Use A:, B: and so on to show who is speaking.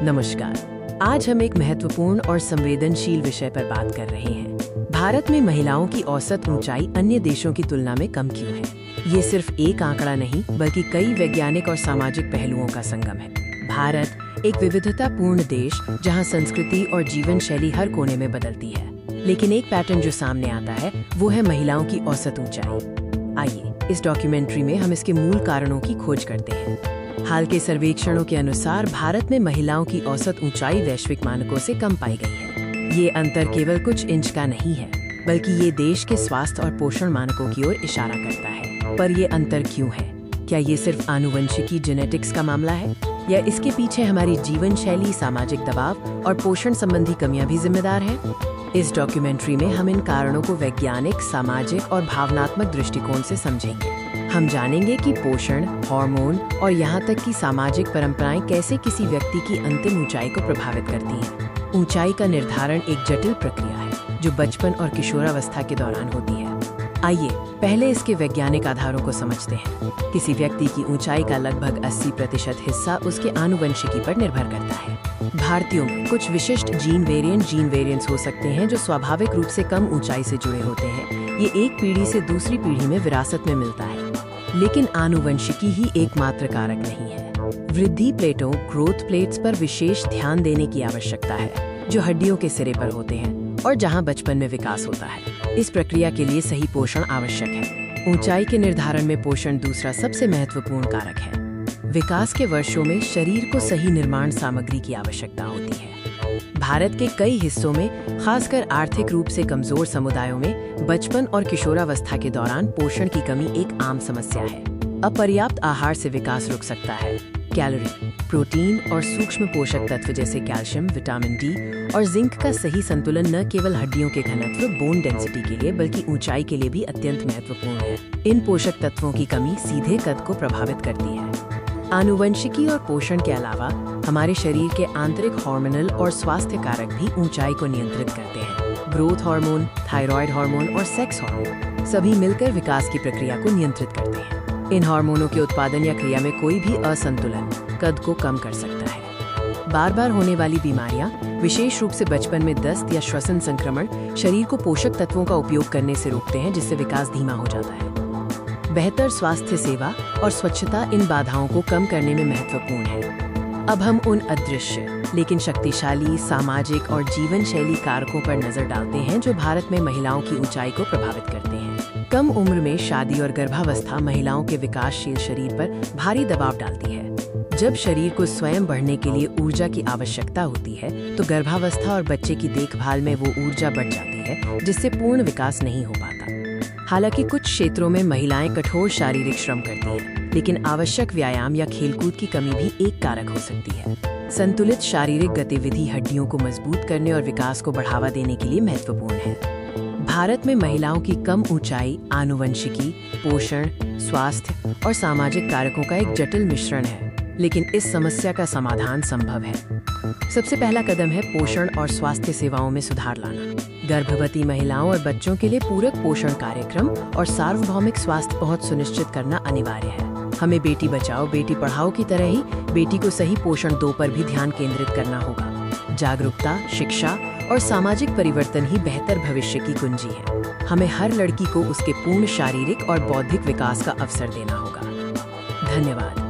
A: नमस्कार। आज हम एक महत्वपूर्ण और संवेदनशील विषय पर बात कर रहे हैं। भारत में महिलाओं की औसत ऊंचाई अन्य देशों की तुलना में कम क्यों है? ये सिर्फ एक आंकड़ा नहीं, बल्कि कई वैज्ञानिक और सामाजिक पहलुओं का संगम है। भारत एक विविधतापूर्ण देश जहां संस्कृति और जीवन शैली हर कोने में बदलती है, लेकिन एक पैटर्न जो सामने आता है वो है महिलाओं की औसत ऊंचाई। आइए इस डॉक्यूमेंट्री में हम इसके मूल कारणों की खोज करते हैं। हाल के सर्वेक्षणों के अनुसार भारत में महिलाओं की औसत ऊंचाई वैश्विक मानकों से कम पाई गई है। ये अंतर केवल कुछ इंच का नहीं है, बल्कि ये देश के स्वास्थ्य और पोषण मानकों की ओर इशारा करता है। पर ये अंतर क्यों है? क्या ये सिर्फ आनुवंशिकी जेनेटिक्स का मामला है, या इसके पीछे हमारी जीवन शैली, सामाजिक दबाव और पोषण संबंधी कमियां भी जिम्मेदार हैं? इस डॉक्यूमेंट्री में हम इन कारणों को वैज्ञानिक, सामाजिक और भावनात्मक दृष्टिकोण से समझेंगे। हम जानेंगे कि पोषण, हार्मोन और यहाँ तक कि सामाजिक परंपराएं कैसे किसी व्यक्ति की अंतिम ऊंचाई को प्रभावित करती हैं। ऊंचाई का निर्धारण एक जटिल प्रक्रिया है जो बचपन और किशोरावस्था के दौरान होती है। आइए पहले इसके वैज्ञानिक आधारों को समझते हैं। किसी व्यक्ति की ऊंचाई का लगभग 80% हिस्सा उसके आनुवंशिकी पर निर्भर करता है। भारतीयों में कुछ विशिष्ट जीन वेरिएंट्स हो सकते हैं जो स्वाभाविक रूप से कम ऊंचाई से जुड़े होते हैं। ये एक पीढ़ी से दूसरी पीढ़ी में विरासत में मिलता है। लेकिन आनुवंशिकी ही एकमात्र कारक नहीं है। वृद्धि प्लेटों, ग्रोथ प्लेट्स पर विशेष ध्यान देने की आवश्यकता है, जो हड्डियों के सिरे पर होते हैं और जहां बचपन में विकास होता है। इस प्रक्रिया के लिए सही पोषण आवश्यक है। ऊंचाई के निर्धारण में पोषण दूसरा सबसे महत्वपूर्ण कारक है। विकास के वर्षों में शरीर को सही निर्माण सामग्री की आवश्यकता होती है। भारत के कई हिस्सों में, खासकर आर्थिक रूप से कमजोर समुदायों में, बचपन और किशोरावस्था के दौरान पोषण की कमी एक आम समस्या है। अपर्याप्त आहार से विकास रुक सकता है। कैलोरी, प्रोटीन और सूक्ष्म पोषक तत्व जैसे कैल्शियम, विटामिन डी और जिंक का सही संतुलन न केवल हड्डियों के घनत्व, बोन डेंसिटी के लिए, बल्कि ऊंचाई के लिए भी अत्यंत महत्वपूर्ण है। इन पोषक तत्वों की कमी सीधे कद को प्रभावित करती है। आनुवंशिकी और पोषण के अलावा हमारे शरीर के आंतरिक हार्मोनल और स्वास्थ्य कारक भी ऊंचाई को नियंत्रित करते हैं। ग्रोथ हार्मोन, थायराइड हार्मोन और सेक्स हार्मोन सभी मिलकर विकास की प्रक्रिया को नियंत्रित करते हैं। इन हार्मोनों के उत्पादन या क्रिया में कोई भी असंतुलन कद को कम कर सकता है। बार बार होने वाली बीमारियां, विशेष रूप से बचपन में दस्त या श्वसन संक्रमण, शरीर को पोषक तत्वों का उपयोग करने से रोकते हैं, जिससे विकास धीमा हो जाता है। बेहतर स्वास्थ्य सेवा और स्वच्छता इन बाधाओं को कम करने में महत्वपूर्ण है। अब हम उन अदृश्य लेकिन शक्तिशाली सामाजिक और जीवन शैली कारकों पर नजर डालते हैं जो भारत में महिलाओं की ऊंचाई को प्रभावित करते हैं। कम उम्र में शादी और गर्भावस्था महिलाओं के विकासशील शरीर पर भारी दबाव डालती है। जब शरीर को स्वयं बढ़ने के लिए ऊर्जा की आवश्यकता होती है, तो गर्भावस्था और बच्चे की देखभाल में वो ऊर्जा बढ़ जाती है, जिससे पूर्ण विकास नहीं हो पाता। हालांकि कुछ क्षेत्रों में महिलाएं कठोर शारीरिक श्रम करती हैं, लेकिन आवश्यक व्यायाम या खेलकूद की कमी भी एक कारक हो सकती है। संतुलित शारीरिक गतिविधि हड्डियों को मजबूत करने और विकास को बढ़ावा देने के लिए महत्वपूर्ण है। भारत में महिलाओं की कम ऊंचाई आनुवंशिकी, पोषण, स्वास्थ्य और सामाजिक कारकों का एक जटिल मिश्रण है, लेकिन इस समस्या का समाधान संभव है। सबसे पहला कदम है पोषण और स्वास्थ्य सेवाओं में सुधार लाना। गर्भवती महिलाओं और बच्चों के लिए पूरक पोषण कार्यक्रम और सार्वभौमिक स्वास्थ्य पहुंच सुनिश्चित करना अनिवार्य है। हमें बेटी बचाओ बेटी पढ़ाओ की तरह ही बेटी को सही पोषण दो पर भी ध्यान केंद्रित करना होगा। जागरूकता, शिक्षा और सामाजिक परिवर्तन ही बेहतर भविष्य की कुंजी है। हमें हर लड़की को उसके पूर्ण शारीरिक और बौद्धिक विकास का अवसर देना होगा। धन्यवाद।